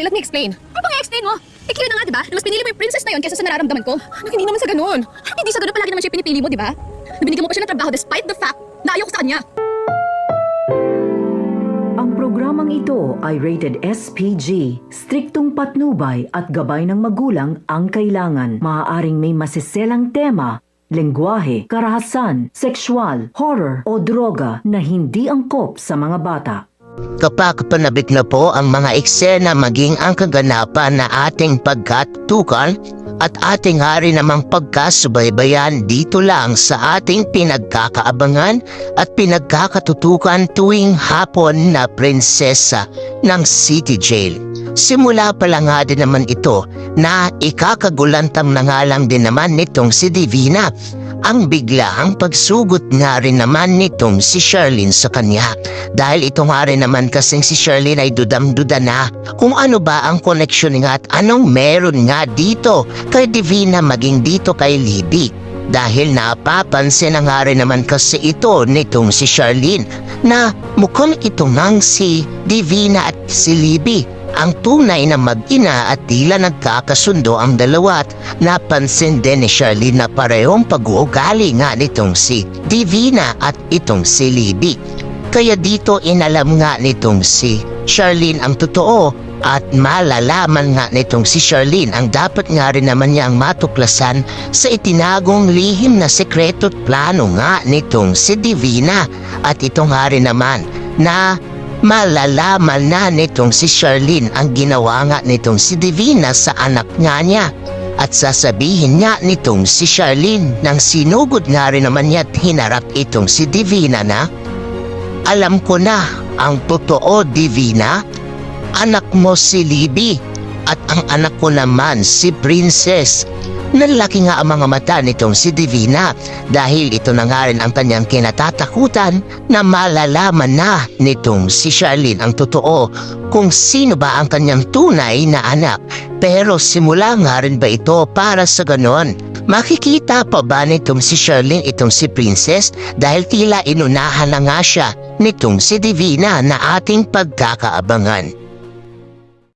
Charlie, let me explain. Ano bang i-explain mo? Clear na nga, di ba? Na mas pinili mo yung princess na yun kaysa sa nararamdaman ko. Anak, hindi naman sa ganun. Anak, hindi sa ganun palagi naman siya pinipili mo, di ba? Binigyan mo pa siya ng trabaho despite the fact na ayaw ko sa kanya. Ang programang ito ay rated SPG. Striktong patnubay at gabay ng magulang ang kailangan. Maaaring may masiselang tema, lengguwahe, karahasan, sexual, horror o droga na hindi angkop sa mga bata. Kapag panabik na po ang mga eksena maging ang kaganapan na ating pagkatutukan at ating hari namang pagkasubaybayan dito lang sa ating pinagkakaabangan at pinagkakatutukan tuwing hapon na prinsesa ng City Jail. Simula pa lang nga din naman ito na ikakagulantang na nga lang din naman nitong si Divina. Ang biglaang pagsugot nga rin naman nitong si Sherlyn sa kanya. Dahil ito nga rin naman kasing si Sherlyn ay dudam-duda na kung ano ba ang koneksyon nga at anong meron nga dito kay Divina maging dito kay Libby. Dahil napapansin na nga rin naman kasi ito nitong si Sherlyn na mukhang ito ngang si Divina at si Libby ang tunay na mag-ina at tila nagkakasundo ang dalawa at napansin din ni Sherlyn na parehong pag-uugali nga nitong si Divina at itong si Libby. Kaya dito inalam nga nitong si Sherlyn ang totoo at malalaman nga nitong si Sherlyn ang dapat nga rin naman niyang matuklasan sa itinagong lihim na sekreto at plano nga nitong si Divina. At ito nga rin naman na malalaman na nitong si Sherlyn ang ginawa nga nitong si Divina sa anak nga niya. At sasabihin nga nitong si Sherlyn nang sinugod nga rin naman niya at hinarap itong si Divina na, alam ko na ang totoo, Divina. Anak mo si Libby at ang anak ko naman si Princess. Nalaki nga ang mga mata nitong si Divina dahil ito na nga rin ang kanyang kinatatakutan na malalaman na nitong si Sherlyn ang totoo kung sino ba ang kanyang tunay na anak. Pero simula nga rin ba ito para sa ganon? Makikita pa ba nitong si Sherlyn itong si Princess dahil tila inunahan na nga siya nitong si Divina na ating pagkakaabangan?